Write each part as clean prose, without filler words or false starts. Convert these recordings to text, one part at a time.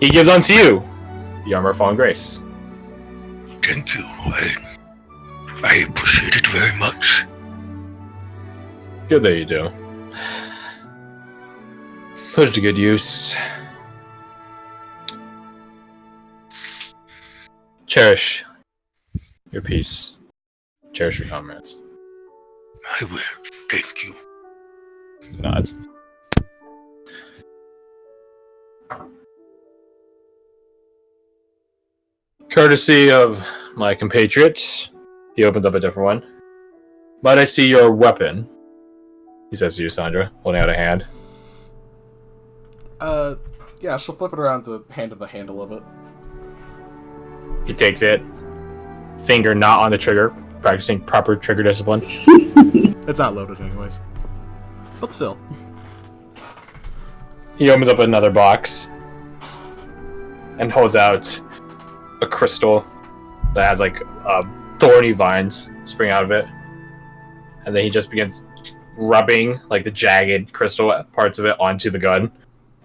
He gives unto you the armor of Fallen Grace. Thank you. I appreciate it very much. Good that you do. Put it to good use. Cherish your peace. Cherish your comrades. I will. Thank you. Nods. Courtesy of my compatriots, he opens up a different one. But I see your weapon, he says to you, Sandra, holding out a hand. Yeah, she'll flip it around to hand him the handle of it. He takes it, finger not on the trigger, practicing proper trigger discipline. It's not loaded anyways. But still. He opens up another box and holds out a crystal that has like thorny vines spring out of it, and then he just begins rubbing like the jagged crystal parts of it onto the gun,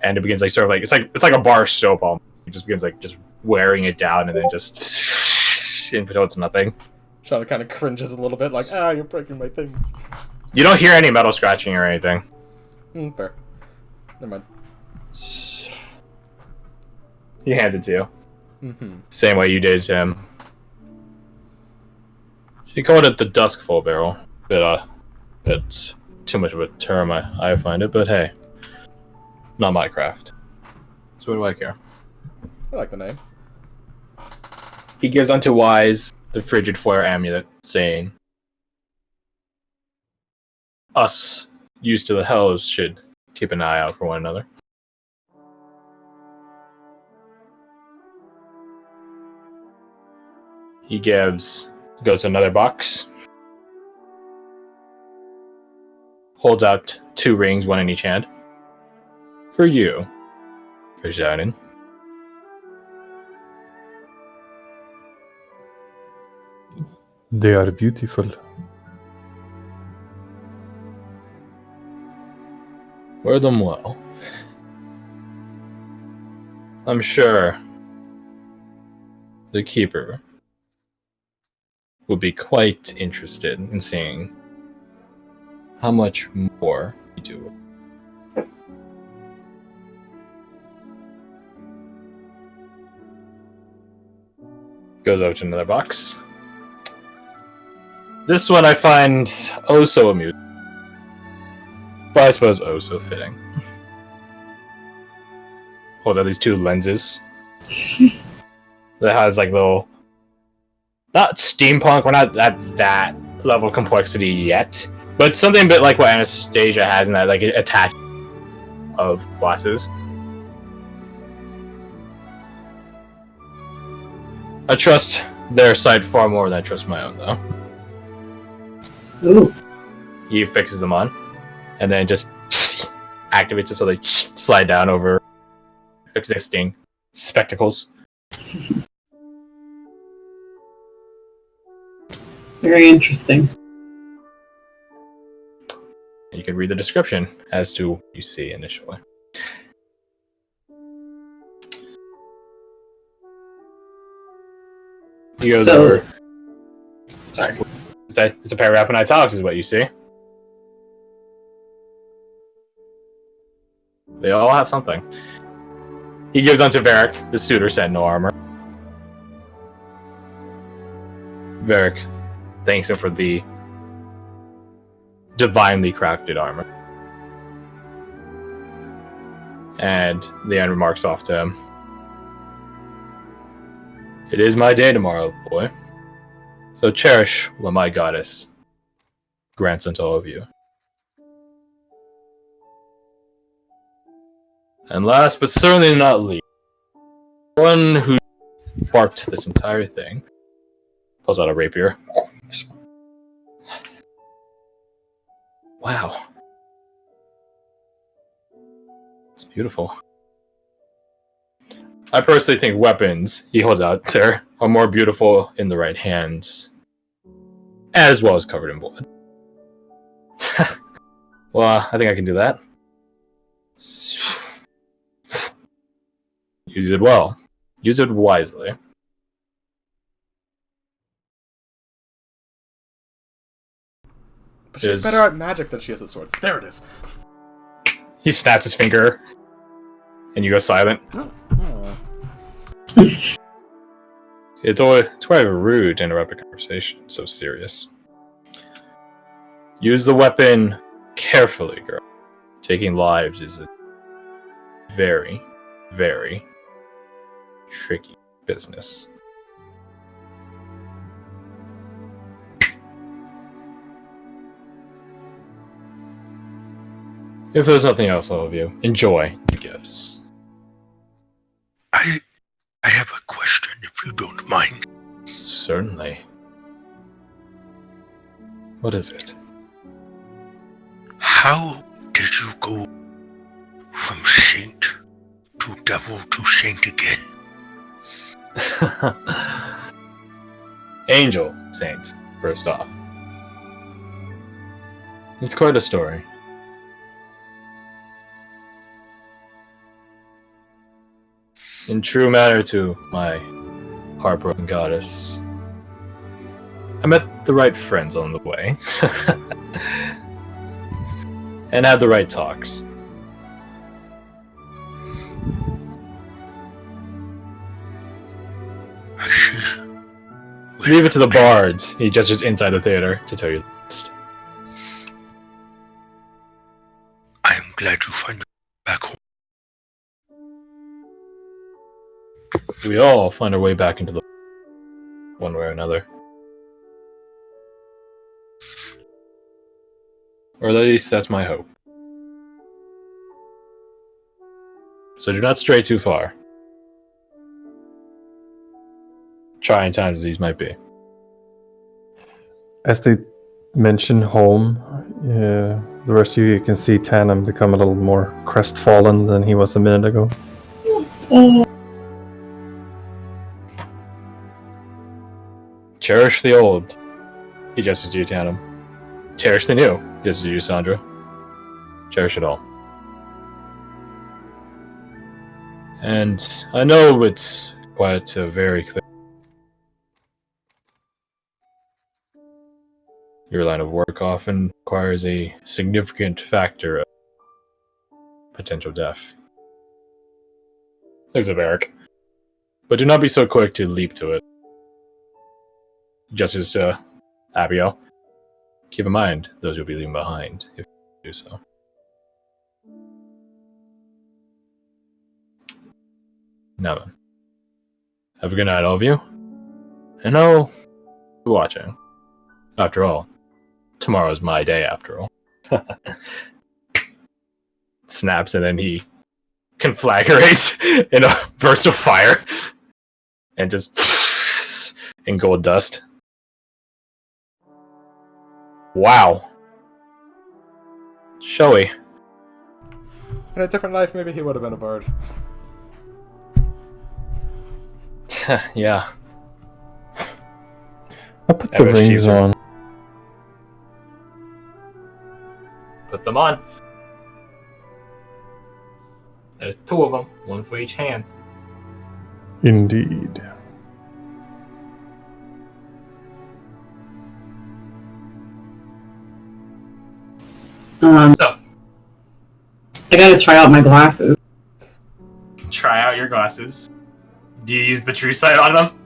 and it begins like sort of like it's like a bar of soap. He just begins like just wearing it down, and then just until it's nothing. Shauna kind of cringes a little bit, like, you're breaking my things. You don't hear any metal scratching or anything. Fair. Never mind. He hands it to you. Mm-hmm. Same way you did to him. She called it the Duskful Barrel. It's too much of a term, I find it, but hey. Not my craft. So what do I care? I like the name. He gives unto Wise the Frigid Flare amulet, saying, us, used to the hells, should keep an eye out for one another. He goes to another box, holds out 2 rings, one in each hand. For you, for Zionin. They are beautiful. Wear them well. I'm sure the Keeper would be quite interested in seeing how much more you do. Goes over to another box. This one I find oh so amusing. But I suppose oh so fitting. Holds out these 2 lenses. That has like little... Not steampunk, we're not at that level of complexity yet. But something a bit like what Anastasia has in that like attach of glasses. I trust their sight far more than I trust my own, though. Ooh. He fixes them on, and then just activates it so they slide down over existing spectacles. Very interesting. You can read the description as to what you see initially. He goes over. Sorry. It's a paragraph in italics is what you see. They all have something. He gives unto Varric the suitor sentinel armor. Varric thanks him for the divinely crafted armor. And the end remarks off to him. It is my day tomorrow, boy. So cherish what my goddess grants unto all of you. And last but certainly not least, one who sparked this entire thing pulls out a rapier. Wow. It's beautiful. I personally think weapons he holds out there are more beautiful in the right hands, as well as covered in blood. Well, I think I can do that. Use it well. Use it wisely. But she's better at magic than she is at swords. There it is. He snaps his finger, and you go silent. Oh. It's quite rude to interrupt a conversation so serious. Use the weapon carefully, girl. Taking lives is a very, very tricky business. If there's nothing else, all of you, enjoy the gifts. I have a question, if you don't mind. Certainly. What is it? How did you go from saint to devil to saint again? Angel Saint, first off. It's quite a story. In true manner to my heartbroken goddess, I met the right friends on the way. And had the right talks. I see. Leave it to the bards. He gestures inside the theater to tell you the rest. I am glad you find back home. We all find our way back into the one way or another. Or at least that's my hope. So do not stray too far. Trying times as these might be. As they mention home, the rest of you can see Tannum become a little more crestfallen than he was a minute ago. Cherish the old. He gestures to you, Tannum. Cherish the new. He gestures to you, Sandra. Cherish it all. And I know it's quite very clear. Your line of work often requires a significant factor of potential death. Thanks, Eric. But do not be so quick to leap to it. Gestures to Abigail. Keep in mind those you'll be leaving behind if you do so. Now then. Have a good night, all of you. And oh, be watching. After all, tomorrow's my day, after all. Snaps, and then he conflagrates in a burst of fire. And just in gold dust. Wow. Showy. In a different life, maybe he would have been a bard. Yeah. I'll put the rings on. Put them on. There's two of them, one for each hand. Indeed. So, I gotta try out my glasses. try out your glasses. Do you use the true sight on them?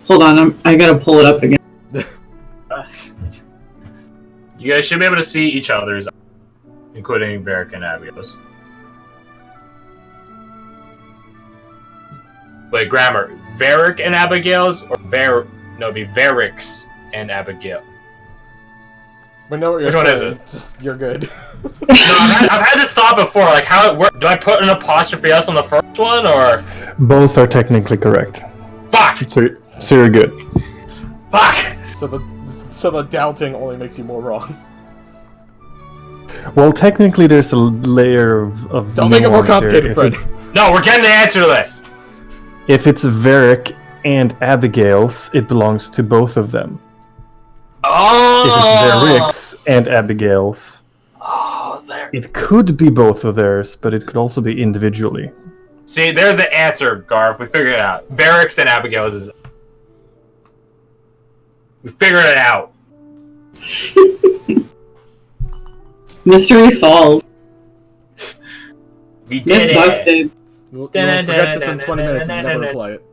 Hold on, I gotta pull it up again. You guys should be able to see each other's, including Varric and Abigail's. Wait, grammar. Varric and Abigail's, or it'd be Varric's and Abigail. We know what you're Which one saying. is it? Just, you're good. No, I've had this thought before. Like, how it works? Do I put an apostrophe S on the first one, or Both are technically correct. fuck? So you're good. Fuck! So the doubting only makes you more wrong. Well, technically, there's a layer of Don't make it more nuance here. complicated, friends. No, we're getting the answer to this. If it's Varric and Abigail's, it belongs to both of them. Oh! If it's Varric's and Abigail's, Oh, there. it could be both of theirs, but it could also be individually. See, there's the answer, Garth. We figured it out. Barracks and Abigail's is. We figured it out. Mystery solved. We did Myth it. busted. You'll forget this in 20 minutes and never apply it.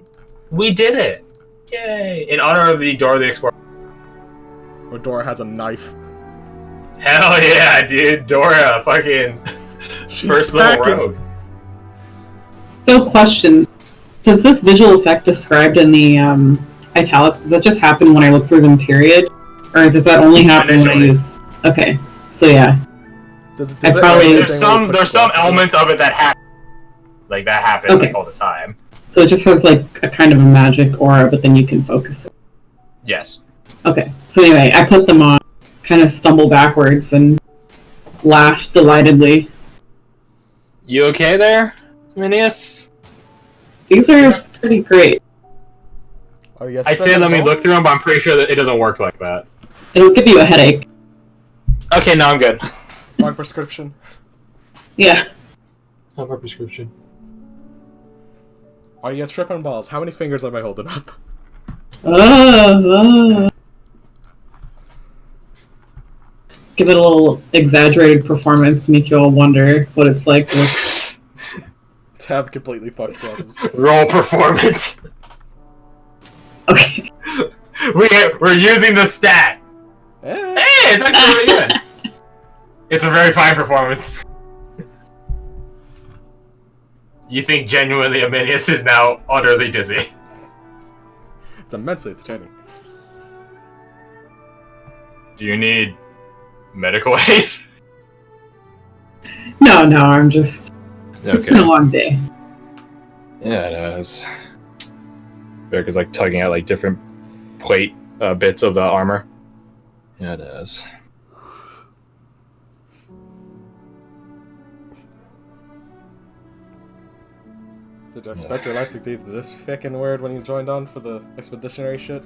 We did it. Yay! In honor of the Dora the Explorer. Or Dora has a knife. Hell yeah, dude. Dora, fucking She's first packing. little rogue. So, question: does this visual effect described in the italics, does that just happen when I look through them? Period, or does that only happen when I use? Okay, so yeah. Does I it probably- anything when you There's put some glasses on? elements of it that happen. Like that happen Okay. like, all the time. So it just has like a kind of a magic aura, but then you can focus it. Yes. Okay, so anyway, I put them on, kind of stumble backwards and laugh delightedly. You okay there, Minius? These are pretty great. Oh, you I'd say let me look through them, but I'm pretty sure that it doesn't work like that. It'll give you a headache. Okay, now I'm good. My prescription. Yeah. It's not my prescription. Are you tripping balls? How many fingers am I holding up? Give it a little exaggerated performance to make you all wonder what it's like to look. Tab completely fucked glasses. Roll performance. Okay. We're using the stat. Eh. Hey, it's actually really good. It's a very fine performance. You think genuinely Aminius is now utterly dizzy. It's immensely entertaining. Do you need medical aid? No, I'm just. It's been a long day. Yeah, it is. Eric is like tugging at like different plate bits of the armor. Yeah, it is. Did you expect your life to be this fucking weird when you joined on for the expeditionary shit?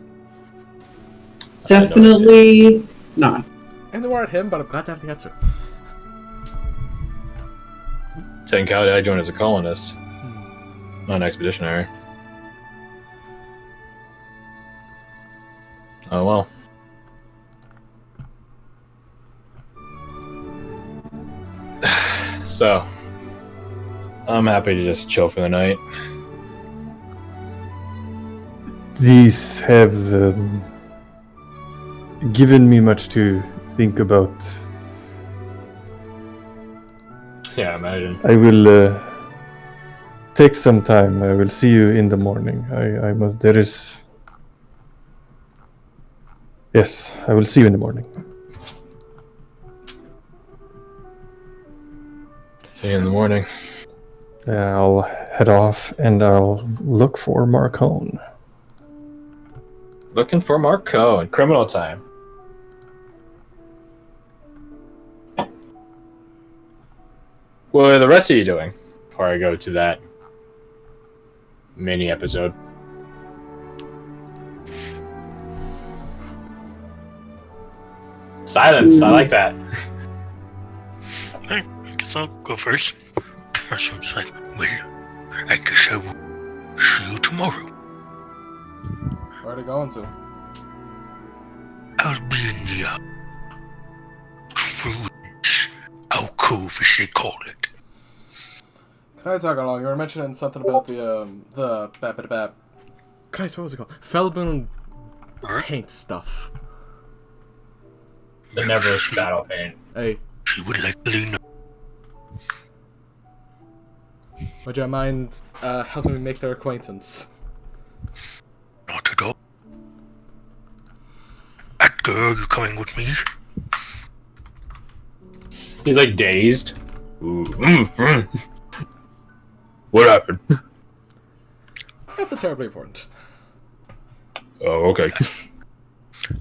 Definitely not. And they weren't him, but I'm glad to have the answer. Technicality, I joined as a colonist, not an expeditionary. Oh well. So, I'm happy to just chill for the night. These have given me much to think about. Yeah, imagine. I will take some time. I will see you in the morning. I must. There is. Yes, I will see you in the morning. See you in the morning. I'll head off and I'll look for Marcone. Looking for Marco in criminal time. What are the rest of you doing before I go to that mini episode? Silence. I like that. I guess I'll go first. Marshall's like, well, I guess I will see you tomorrow. Where are they going to? I'll be in the druid's alcove, as they call it. Can I tag along? You were mentioning something about the bap. Christ, what was it called? Felboon paint stuff. The Neverest battle paint. Hey, She would likely know. would you mind helping me make their acquaintance? Not at all. Edgar, you coming with me? He's like dazed. Ooh. What happened? Nothing terribly important. Oh, okay.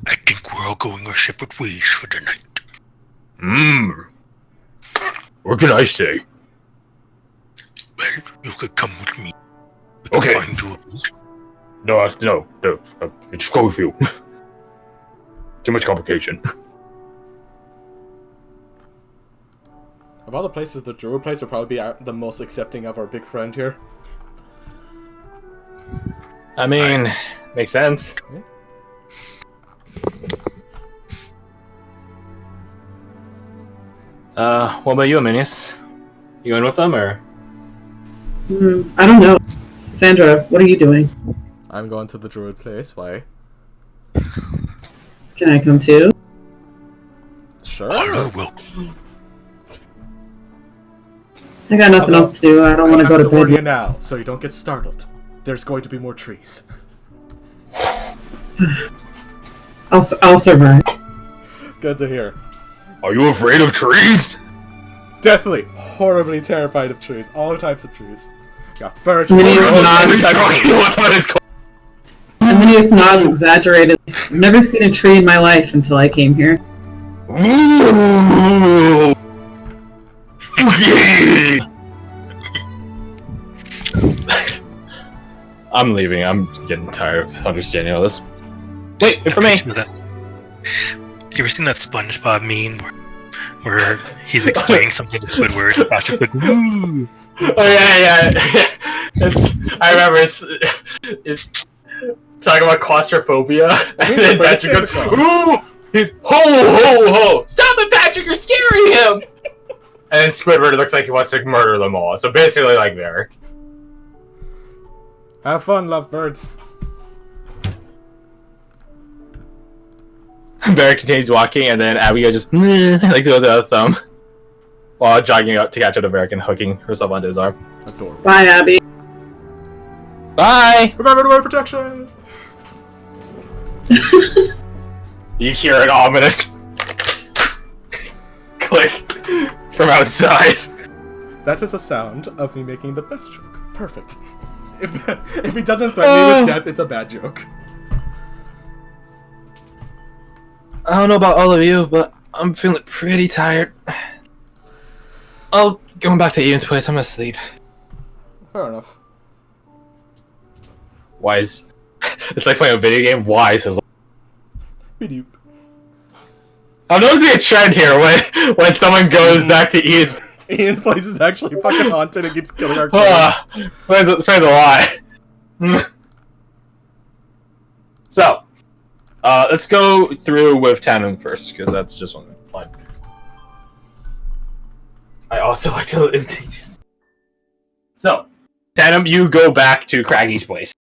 I think we're all going our separate ways for the night. What can I say? Well, you could come with me. We Okay. can find you a place. No. I just go with you. Too much complication. Of all the places, the druid place would probably be the most accepting of our big friend here. I mean, makes sense. Yeah. What about you, Aminius? You in with them, or? I don't know. Sandra, what are you doing? I'm going to the druid place. Why? Can I come too? Sure. Hello, welcome. I got nothing else to do. I don't want to go to warn you bed. now, so you don't get startled. There's going to be more trees. I'll survive. Good to hear. Are you afraid of trees? Definitely horribly terrified of trees. All types of trees. Got birch. Aminius nods exaggerated. I've never seen a tree in my life until I came here. Ooh. I'm leaving. I'm getting tired of understanding all this. Wait for me. You ever seen that SpongeBob meme where he's explaining something to Squidward? Patrick's like, "Woo!" Oh yeah. I remember it's talking about claustrophobia, and then Patrick goes, "Ooh!" He's ho ho ho! Stop it, Patrick! You're scaring him. And then Squidward looks like he wants to murder them all. So basically, like Varric. Have fun, lovebirds. Varric continues walking, and then Abigail just like goes out a thumb while jogging up to catch up to Varric and hooking herself onto his arm. Adorable. Bye, Abby. Bye. Remember to wear protection. You hear an ominous click from outside. That is a sound of me making the best joke. Perfect. If he doesn't threaten me with death, it's a bad joke. I don't know about all of you, but I'm feeling pretty tired. I'll going back to Ian's place. I'm gonna sleep. Fair enough. Wise. It's like playing a video game. Wise is. Bedoop. I'm noticing a trend here when someone goes back to Ian's. Ian's place is actually fucking haunted and keeps killing our kids. Explains a lot. So, let's go through with Tannen first, because that's just one line. I also like to. So, Tannen, you go back to Craggy's place.